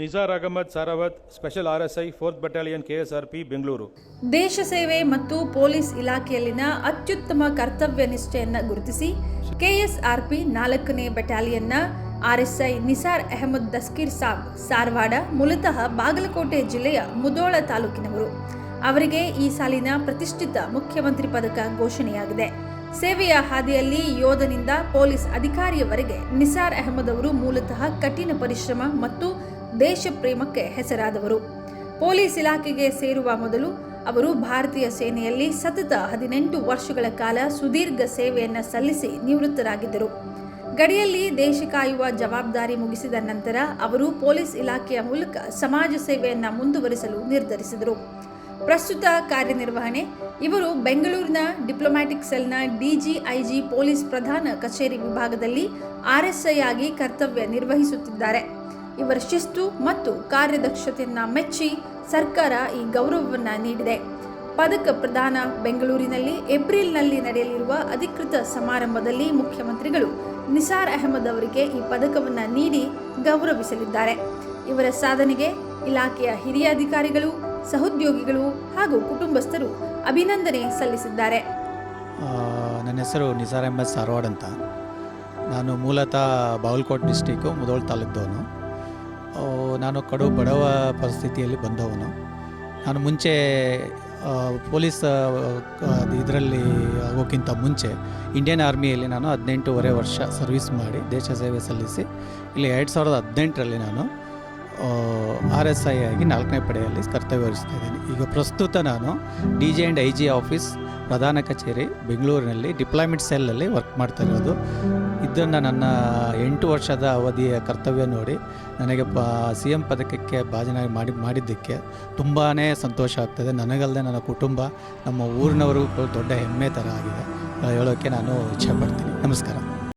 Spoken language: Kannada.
Nisar Ahmad Saravat, special RSI 4th battalion KSRP Bengaluru. ದೇಶ ಸೇವೆ ಮತ್ತು ಪೊಲೀಸ್ ಇಲಾಖೆಯಲ್ಲಿನ ಅತ್ಯುತ್ತಮ ಕರ್ತವ್ಯ ನಿಷ್ಠೆಯನ್ನು ಗುರುತಿಸಿ KSRP 4ನೇ ಬಟಾಲಿಯನ್ನ RSI ನಿಸಾರ್ ಅಹಮದ್ ದಸ್ಕೀರ್ ಸಾಬ್ ಸಾರವಾಡ, ಮೂಲತಃ ಬಾಗಲಕೋಟೆ ಜಿಲ್ಲೆಯ ಮುಧೋಳ ತಾಲೂಕಿನವರು. ಅವರಿಗೆ ಈ ಸಾಲಿನ ಪ್ರತಿಷ್ಠಿತ ಮುಖ್ಯಮಂತ್ರಿ ಪದಕ ಘೋಷಣೆಯಾಗಿದೆ. ಸೇವೆಯ ಹಾದಿಯಲ್ಲಿ ಯೋಧನಿಂದ ಪೊಲೀಸ್ ಅಧಿಕಾರಿಯವರೆಗೆ ನಿಸಾರ್ ಅಹಮದ್ ಅವರು ಮೂಲತಃ ಕಠಿಣ ಪರಿಶ್ರಮ ಮತ್ತು ದೇಶ ಪ್ರೇಮಕ್ಕೆ ಹೆಸರಾದವರು. ಪೊಲೀಸ್ ಇಲಾಖೆಗೆ ಸೇರುವ ಮೊದಲು ಅವರು ಭಾರತೀಯ ಸೇನೆಯಲ್ಲಿ ಸತತ 18 ವರ್ಷಗಳ ಕಾಲ ಸುದೀರ್ಘ ಸೇವೆಯನ್ನು ಸಲ್ಲಿಸಿ ನಿವೃತ್ತರಾಗಿದ್ದರು. ಗಡಿಯಲ್ಲಿ ದೇಶ ಕಾಯುವ ಜವಾಬ್ದಾರಿ ಮುಗಿಸಿದ ನಂತರ ಅವರು ಪೊಲೀಸ್ ಇಲಾಖೆಯ ಮೂಲಕ ಸಮಾಜ ಸೇವೆಯನ್ನು ಮುಂದುವರಿಸಲು ನಿರ್ಧರಿಸಿದರು. ಪ್ರಸ್ತುತ ಕಾರ್ಯನಿರ್ವಹಣೆ ಇವರು ಬೆಂಗಳೂರಿನ ಡಿಪ್ಲೊಮ್ಯಾಟಿಕ್ ಸೆಲ್ನ DGIG ಪೊಲೀಸ್ ಪ್ರಧಾನ ಕಚೇರಿ ವಿಭಾಗದಲ್ಲಿ RSI ಆಗಿ ಕರ್ತವ್ಯ ನಿರ್ವಹಿಸುತ್ತಿದ್ದಾರೆ. ಇವರ ಶಿಸ್ತು ಮತ್ತು ಕಾರ್ಯದಕ್ಷತೆಯನ್ನು ಮೆಚ್ಚಿ ಸರ್ಕಾರ ಈ ಗೌರವವನ್ನು ನೀಡಿದೆ. ಪದಕ ಪ್ರದಾನ ಬೆಂಗಳೂರಿನಲ್ಲಿ ಏಪ್ರಿಲ್ನಲ್ಲಿ ನಡೆಯಲಿರುವ ಅಧಿಕೃತ ಸಮಾರಂಭದಲ್ಲಿ ಮುಖ್ಯಮಂತ್ರಿಗಳು ನಿಸಾರ್ ಅಹಮದ್ ಅವರಿಗೆ ಈ ಪದಕವನ್ನು ನೀಡಿ ಗೌರವಿಸಲಿದ್ದಾರೆ. ಇವರ ಸಾಧನೆಗೆ ಇಲಾಖೆಯ ಹಿರಿಯ ಅಧಿಕಾರಿಗಳು, ಸಹೋದ್ಯೋಗಿಗಳು ಹಾಗೂ ಕುಟುಂಬಸ್ಥರು ಅಭಿನಂದನೆ ಸಲ್ಲಿಸಿದ್ದಾರೆ. ನನ್ನ ಹೆಸರು ನಿಸಾರ್ ಅಹಮದ್ ಸಾರವಾಡ್ ಅಂತ. ನಾನು ಮೂಲತಃ ಬಾಗಲಕೋಟೆ ಡಿಸ್ಟಿಕ್ಕು ಮುಧೋಳ ತಾಲೂಕದವನು. ನಾನು ಕಡು ಬಡವ ಪರಿಸ್ಥಿತಿಯಲ್ಲಿ ಬಂದವನು. ನಾನು ಮುಂಚೆ ಪೊಲೀಸ್ ಇದರಲ್ಲಿ ಆಗೋಕ್ಕಿಂತ ಮುಂಚೆ ಇಂಡಿಯನ್ ಆರ್ಮಿಯಲ್ಲಿ ನಾನು 18.5 ವರ್ಷ ಸರ್ವಿಸ್ ಮಾಡಿ ದೇಶ ಸೇವೆ ಸಲ್ಲಿಸಿ ಇಲ್ಲಿ 2018ರಲ್ಲಿ ನಾನು RSI ಆಗಿ 4ನೇ ಪಡೆಯಲ್ಲಿ ಕರ್ತವ್ಯ ವಹಿಸ್ತಾ ಇದ್ದೀನಿ. ಈಗ ಪ್ರಸ್ತುತ ನಾನು DG&IG ಆಫೀಸ್ ಪ್ರಧಾನ ಕಚೇರಿ ಬೆಂಗಳೂರಿನಲ್ಲಿ ಡಿಪ್ಲಾಯ್ಮೆಂಟ್ ಸೆಲ್ಲಲ್ಲಿ ವರ್ಕ್ ಮಾಡ್ತಾ ಇರೋದು. ಇದನ್ನು ನನ್ನ 8 ವರ್ಷದ ಅವಧಿಯ ಕರ್ತವ್ಯ ನೋಡಿ ನನಗೆ CM ಪದಕಕ್ಕೆ ಭಾಜನ ಮಾಡಿದ್ದಕ್ಕೆ ತುಂಬಾ ಸಂತೋಷ ಆಗ್ತದೆ. ನನಗಲ್ಲದೆ ನನ್ನ ಕುಟುಂಬ, ನಮ್ಮ ಊರಿನವರು ದೊಡ್ಡ ಹೆಮ್ಮೆ ಥರ ಆಗಿದೆ ಹೇಳೋಕ್ಕೆ ನಾನು ಇಚ್ಛೆಪಡ್ತೀನಿ. ನಮಸ್ಕಾರ.